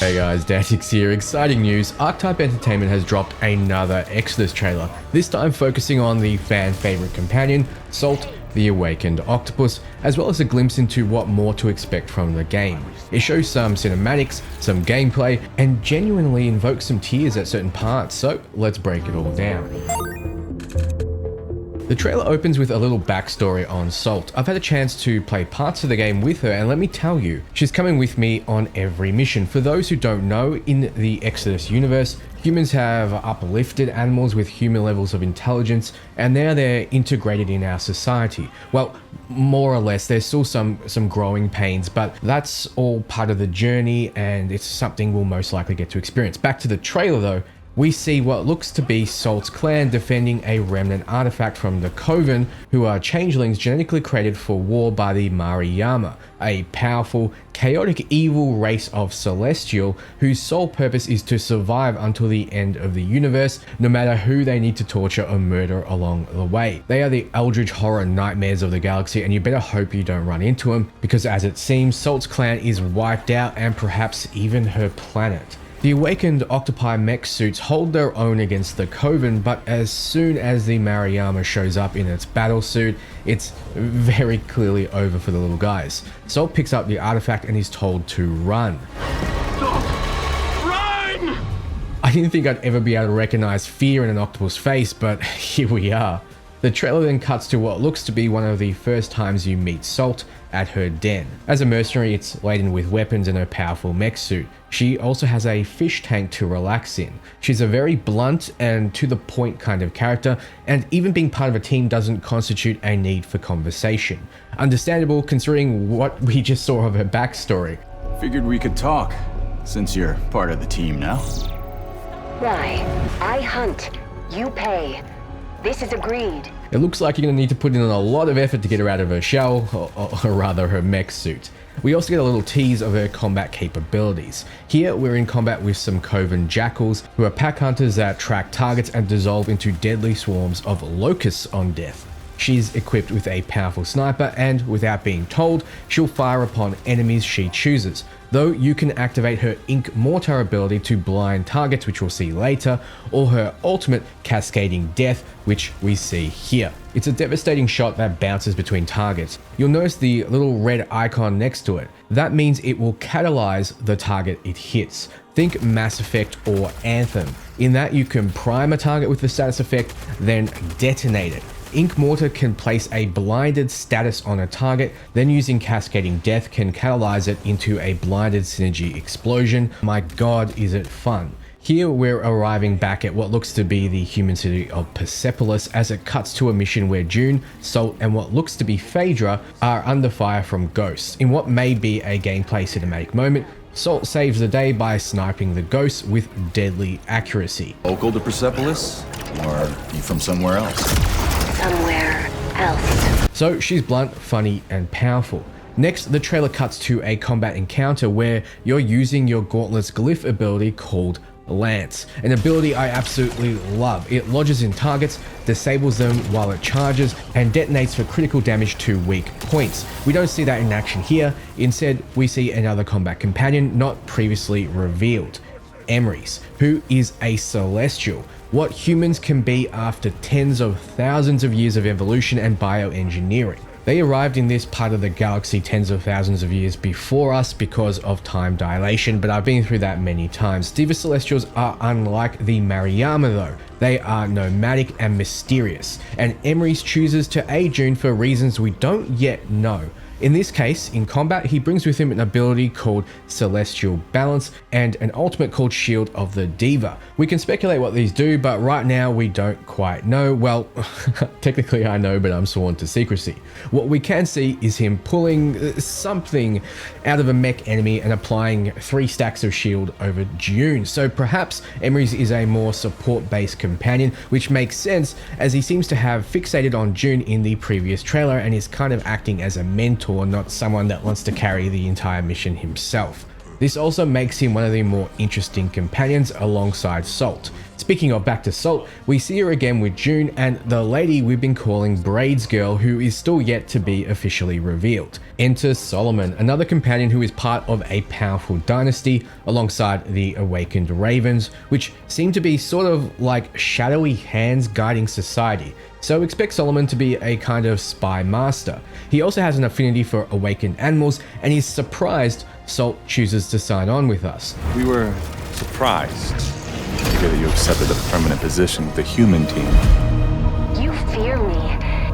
Hey guys, Dantics here. Exciting news. Archetype Entertainment has dropped another Exodus trailer, this time focusing on the fan favorite companion, Salt, the Awakened Octopus, as well as a glimpse into what more to expect from the game. It shows some cinematics, some gameplay, and genuinely invokes some tears at certain parts, so let's break it all down. The trailer opens with a little backstory on Salt. I've had a chance to play parts of the game with her, and let me tell you, she's coming with me on every mission. For those who don't know, in the Exodus universe, humans have uplifted animals with human levels of intelligence, and now they're integrated in our society. Well, more or less, there's still some growing pains, but that's all part of the journey, and it's something we'll most likely get to experience. Back to the trailer though, we see what looks to be Salt's clan defending a remnant artifact from the Coven, who are changelings genetically created for war by the Mariyama, a powerful, chaotic, evil race of Celestial whose sole purpose is to survive until the end of the universe, no matter who they need to torture or murder along the way. They are the eldritch horror nightmares of the galaxy, and you better hope you don't run into them, because as it seems, Salt's clan is wiped out, and perhaps even her planet. The Awakened Octopi mech suits hold their own against the Coven, but as soon as the Mariyama shows up in its battle suit, it's very clearly over for the little guys. Salt picks up the artifact and is told to run. Run! I didn't think I'd ever be able to recognize fear in an octopus face, but here we are. The trailer then cuts to what looks to be one of the first times you meet Salt at her den. As a mercenary, it's laden with weapons and her powerful mech suit. She also has a fish tank to relax in. She's a very blunt and to the point kind of character, and even being part of a team doesn't constitute a need for conversation. Understandable considering what we just saw of her backstory. Figured we could talk, since you're part of the team now. Why? I hunt, you pay. This is agreed. It looks like you're going to need to put in a lot of effort to get her out of her shell, or rather her mech suit. We also get a little tease of her combat capabilities. Here we're in combat with some Coven jackals, who are pack hunters that track targets and dissolve into deadly swarms of locusts on death. She's equipped with a powerful sniper, and without being told, she'll fire upon enemies she chooses. Though you can activate her Ink Mortar ability to blind targets, which we'll see later, or her ultimate Cascading Death, which we see here. It's a devastating shot that bounces between targets. You'll notice the little red icon next to it. That means it will catalyze the target it hits. Think Mass Effect or Anthem. In that you can prime a target with the status effect, then detonate it. Ink Mortar can place a blinded status on a target, then using Cascading Death can catalyze it into a blinded synergy explosion. My god, is it fun. Here we're arriving back at what looks to be the human city of Persepolis as it cuts to a mission where June, Salt, and what looks to be Phaedra are under fire from ghosts. In what may be a gameplay cinematic moment, Salt saves the day by sniping the ghosts with deadly accuracy. Local to Persepolis? Or are you from somewhere else? Somewhere else. So she's blunt, funny, and powerful. Next, the trailer cuts to a combat encounter where you're using your Gauntlet's glyph ability called Lance, an ability I absolutely love. It lodges in targets, disables them while it charges, and detonates for critical damage to weak points. We don't see that in action here. Instead, we see another combat companion not previously revealed, Emrys, who is a Celestial. What humans can be after tens of thousands of years of evolution and bioengineering. They arrived in this part of the galaxy tens of thousands of years before us because of time dilation, but I've been through that many times. Diva Celestials are unlike the Mariyama though. They are nomadic and mysterious, and Emrys chooses to aid June for reasons we don't yet know. In this case, in combat, he brings with him an ability called Celestial Balance and an ultimate called Shield of the Diva. We can speculate what these do, but right now we don't quite know. Well, technically I know, but I'm sworn to secrecy. What we can see is him pulling something out of a mech enemy and applying 3 stacks of shield over June. So perhaps Emrys is a more support-based companion, which makes sense as he seems to have fixated on June in the previous trailer and is kind of acting as a mentor, not someone that wants to carry the entire mission himself. This also makes him one of the more interesting companions alongside Salt. Speaking of back to Salt, we see her again with June and the lady we've been calling Braids Girl, who is still yet to be officially revealed. Enter Solomon, another companion who is part of a powerful dynasty alongside the Awakened Ravens, which seem to be sort of like shadowy hands guiding society. So expect Solomon to be a kind of spy master. He also has an affinity for awakened animals, and he's surprised Salt chooses to sign on with us. We were surprised to hear that you accepted a permanent position with the human team. You fear me,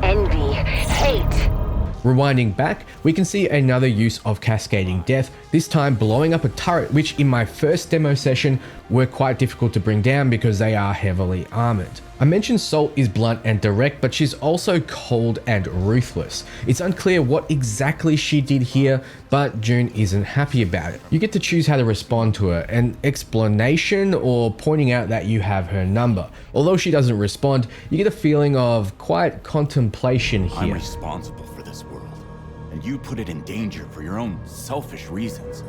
envy, hate. Rewinding back, we can see another use of cascading death, this time blowing up a turret, which in my first demo session were quite difficult to bring down because they are heavily armored. I mentioned Salt is blunt and direct, but she's also cold and ruthless. It's unclear what exactly she did here, but June isn't happy about it. You get to choose how to respond to her, an explanation or pointing out that you have her number. Although she doesn't respond, you get a feeling of quiet contemplation here. I'm responsible for this world, and you put it in danger for your own selfish reasons.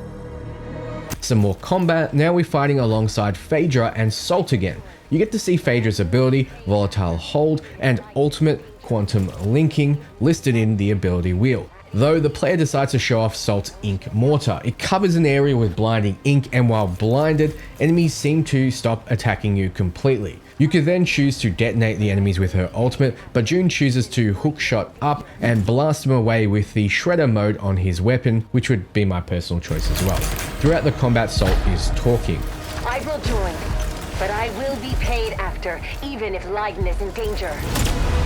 Some more combat. Now we're fighting alongside Phaedra and Salt again. You get to see Phaedra's ability, Volatile Hold, and Ultimate Quantum Linking listed in the ability wheel. Though the player decides to show off Salt's Ink Mortar. It covers an area with blinding ink, and while blinded, enemies seem to stop attacking you completely. You could then choose to detonate the enemies with her ultimate, but June chooses to hookshot up and blast him away with the Shredder mode on his weapon, which would be my personal choice as well. Throughout the combat, Salt is talking. I will join, but I will be paid after, even if Leiden is in danger.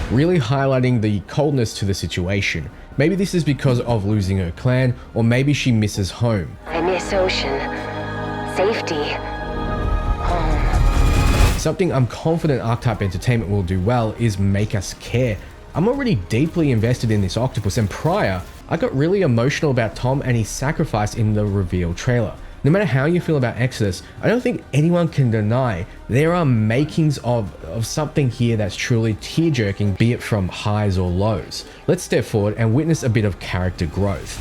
Really highlighting the coldness to the situation. Maybe this is because of losing her clan, or maybe she misses home. I miss ocean, safety, home. Something I'm confident Archetype Entertainment will do well is make us care. I'm already deeply invested in this octopus, and prior, I got really emotional about Tom and his sacrifice in the reveal trailer. No matter how you feel about Exodus, I don't think anyone can deny there are makings of something here that's truly tear-jerking, be it from highs or lows. Let's step forward and witness a bit of character growth.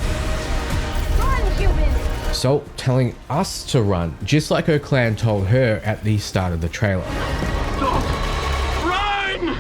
Run, humans! Salt telling us to run, just like her clan told her at the start of the trailer. Run!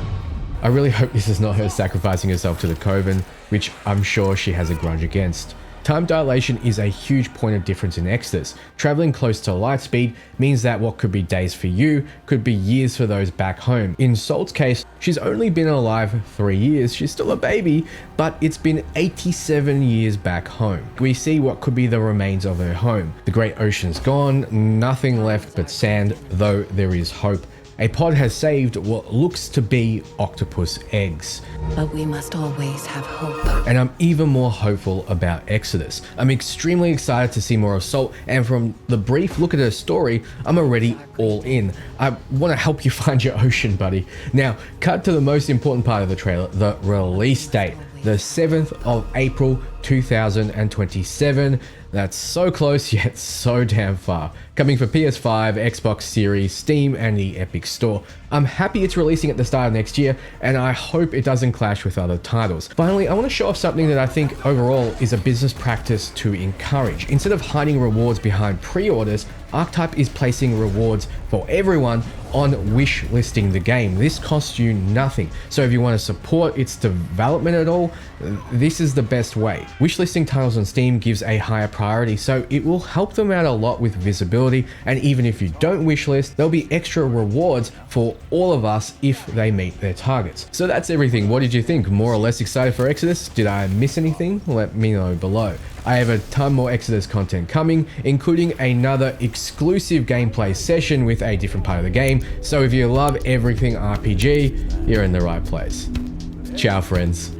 I really hope this is not her sacrificing herself to the Coven, which I'm sure she has a grudge against. Time dilation is a huge point of difference in Exodus. Traveling close to light speed means that what could be days for you could be years for those back home. In Salt's case, she's only been alive 3 years. She's still a baby, but it's been 87 years back home. We see what could be the remains of her home. The great ocean's gone, nothing left but sand, though there is hope. A pod has saved what looks to be octopus eggs. But we must always have hope. And I'm even more hopeful about Exodus. I'm extremely excited to see more of Salt, and from the brief look at her story, I'm already all in. I want to help you find your ocean, buddy. Now, cut to the most important part of the trailer, the release date. The 7th of April 2027. That's so close yet so damn far. Coming for PS5, Xbox Series, Steam, and the Epic Store. I'm happy it's releasing at the start of next year, and I hope it doesn't clash with other titles. Finally, I want to show off something that I think overall is a business practice to encourage. Instead of hiding rewards behind pre-orders, Archetype is placing rewards for everyone on wish listing the game. This costs you nothing. So if you want to support its development at all, this is the best way. Wishlisting titles on Steam gives a higher priority, so it will help them out a lot with visibility, and even if you don't wishlist, there'll be extra rewards for all of us if they meet their targets. So that's everything. What did you think? More or less excited for Exodus? Did I miss anything? Let me know below. I have a ton more Exodus content coming, including another exclusive gameplay session with a different part of the game. So if you love everything RPG, you're in the right place. Ciao, friends.